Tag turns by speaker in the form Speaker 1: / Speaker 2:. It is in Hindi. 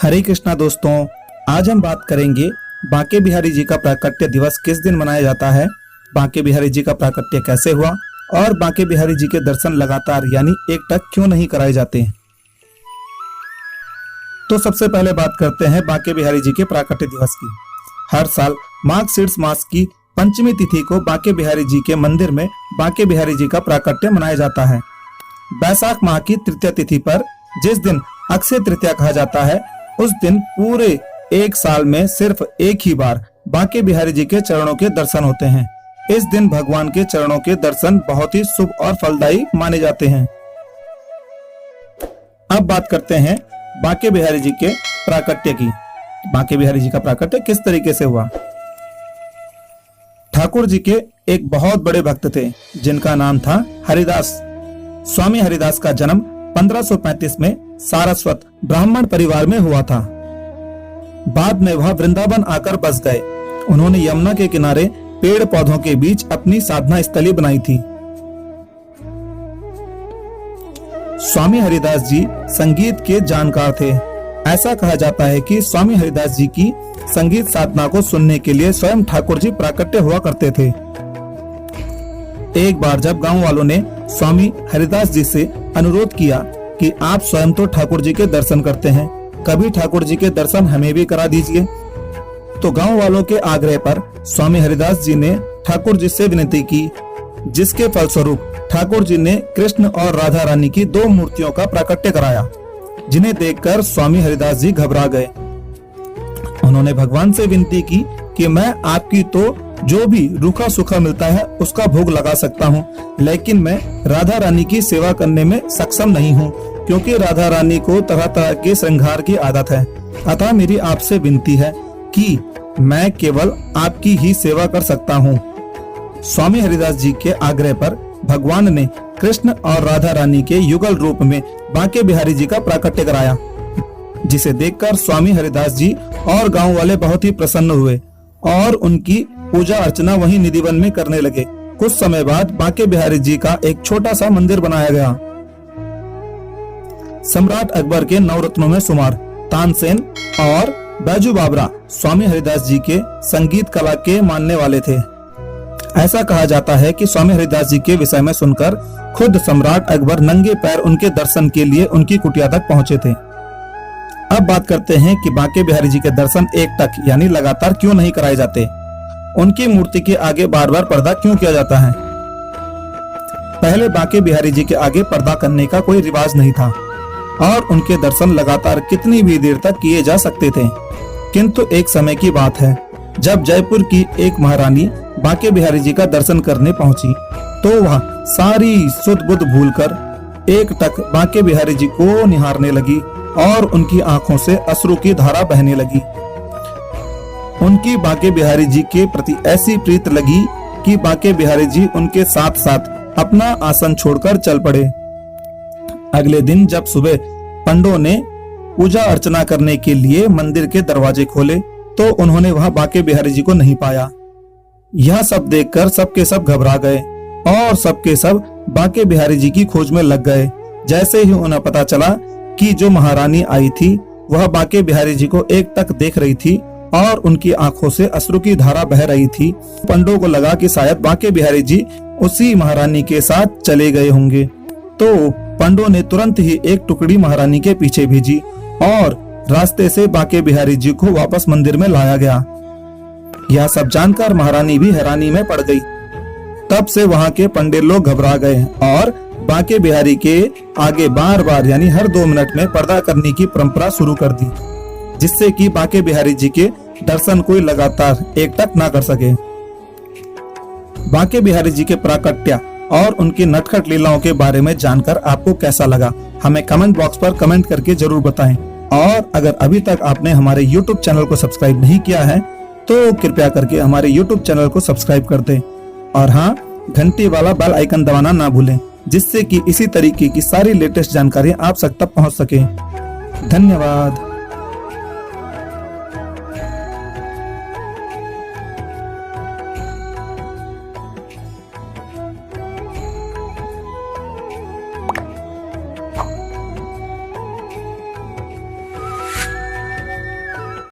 Speaker 1: हरे कृष्णा दोस्तों, आज हम बात करेंगे बांके बिहारी जी का प्राकट्य दिवस किस दिन मनाया जाता है, बांके बिहारी जी का प्राकट्य कैसे हुआ और बांके बिहारी जी के दर्शन लगातार यानी एक टक क्यों नहीं कराए जाते हैं। तो सबसे पहले बात करते हैं बांके बिहारी जी के प्राकट्य दिवस की। हर साल माघ शीर्ष मास की पंचमी तिथि को बांके बिहारी जी के मंदिर में बांके बिहारी जी का प्राकट्य मनाया जाता है। बैसाख माह की तृतीय तिथि पर, जिस दिन अक्षय तृतीया कहा जाता है, उस दिन पूरे एक साल में सिर्फ एक ही बार बांके बिहारी जी के चरणों के दर्शन होते हैं। इस दिन भगवान के चरणों के दर्शन बहुत ही शुभ और फलदायी माने जाते हैं। अब बात करते हैं बांके बिहारी जी के प्राकट्य की। बांके बिहारी जी का प्राकट्य किस तरीके से हुआ। ठाकुर जी के एक बहुत बड़े भक्त थे जिनका नाम था हरिदास। स्वामी हरिदास का जन्म 1535 में सारस्वत ब्राह्मण परिवार में हुआ था। बाद में वह वृंदावन आकर बस गए। उन्होंने यमुना के किनारे पेड़ पौधों के बीच अपनी साधना स्थली बनाई थी। स्वामी हरिदास जी संगीत के जानकार थे। ऐसा कहा जाता है कि स्वामी हरिदास जी की संगीत साधना को सुनने के लिए स्वयं ठाकुर जी प्राकट्य हुआ करते थे। एक बार जब गांव वालों ने स्वामी हरिदास जी से अनुरोध किया कि आप स्वयं तो ठाकुर जी के दर्शन करते हैं, कभी ठाकुर जी के दर्शन हमें भी करा दीजिए, तो गांव वालों के आग्रह पर स्वामी हरिदास जी ने ठाकुर जी से विनती की, जिसके फलस्वरूप ठाकुर जी ने कृष्ण और राधा रानी की दो मूर्तियों का प्राकट्य कराया, जिन्हें देखकर स्वामी हरिदास जी घबरा गए। उन्होंने भगवान से विनती की कि मैं आपकी तो जो भी रूखा सूखा मिलता है उसका भोग लगा सकता हूँ, लेकिन मैं राधा रानी की सेवा करने में सक्षम नहीं हूँ, क्योंकि राधा रानी को तरह तरह के श्रृंगार की आदत है। अतः मेरी आपसे विनती है कि मैं केवल आपकी ही सेवा कर सकता हूँ। स्वामी हरिदास जी के आग्रह पर भगवान ने कृष्ण और राधा रानी के युगल रूप में बांके बिहारी जी का प्राकट्य कराया, जिसे देखकर स्वामी हरिदास जी और गांव वाले बहुत ही प्रसन्न हुए और उनकी पूजा अर्चना वहीं निधिवन में करने लगे। कुछ समय बाद बांके बिहारी जी का एक छोटा सा मंदिर बनाया गया। सम्राट अकबर के नवरत्नों में शुमार तानसेन और बैजू बाबरा स्वामी हरिदास जी के संगीत कला के मानने वाले थे। ऐसा कहा जाता है कि स्वामी हरिदास जी के विषय में सुनकर खुद सम्राट अकबर नंगे पैर उनके दर्शन के लिए उनकी कुटिया तक पहुंचे थे। अब बात करते हैं कि बांके बिहारी जी के दर्शन एक टक यानी लगातार क्यों नहीं कराए जाते। उनकी मूर्ति के आगे बार बार पर्दा क्यों किया जाता है। पहले बांके बिहारी जी के आगे पर्दा करने का कोई रिवाज नहीं था और उनके दर्शन लगातार कितनी भी देर तक किए जा सकते थे। किंतु एक समय की बात है, जब जयपुर की एक महारानी बांके बिहारी जी का दर्शन करने पहुंची तो वह सारी सुध बुध भूलकर एक टक बांके बिहारी जी को निहारने लगी और उनकी आंखों से अश्रु की धारा बहने लगी। उनकी बांके बिहारी जी के प्रति ऐसी प्रीत लगी कि बांके बिहारी जी उनके साथ साथ अपना आसन छोड़कर चल पड़े। अगले दिन जब सुबह पंडों ने पूजा अर्चना करने के लिए मंदिर के दरवाजे खोले तो उन्होंने वहां बांके बिहारी जी को नहीं पाया। यह सब देखकर सबके सब घबरा गए और सबके सब बांके बिहारी जी की खोज में लग गए। जैसे ही उन्हें पता चला कि जो महारानी आई थी वह बांके बिहारी जी को एक टक देख रही थी और उनकी आंखों से अश्रु की धारा बह रही थी, पंडों को लगा कि शायद बांके बिहारी जी उसी महारानी के साथ चले गए होंगे। तो पंडों ने तुरंत ही एक टुकड़ी महारानी के पीछे भेजी और रास्ते से बांके बिहारी जी को वापस मंदिर में लाया गया। यह सब जानकर महारानी भी हैरानी में पड़ गई। तब से वहां के पंडित लोग घबरा गए और बांके बिहारी के आगे बार बार यानी हर 2 मिनट में पर्दा करने की परंपरा शुरू कर दी, जिससे कि बांके बिहारी जी के दर्शन कोई लगातार एक टक ना कर सके। बांके बिहारी जी के प्राकट्य और उनकी नटखट लीलाओं के बारे में जानकर आपको कैसा लगा, हमें कमेंट बॉक्स पर कमेंट करके जरूर बताएं। और अगर अभी तक आपने हमारे YouTube चैनल को सब्सक्राइब नहीं किया है तो कृपया करके हमारे YouTube चैनल को सब्सक्राइब कर दें और हाँ, घंटी वाला बेल आइकन दबाना ना भूलें, जिससे कि इसी तरीके की सारी लेटेस्ट जानकारी आप तक पहुंच सके। धन्यवाद।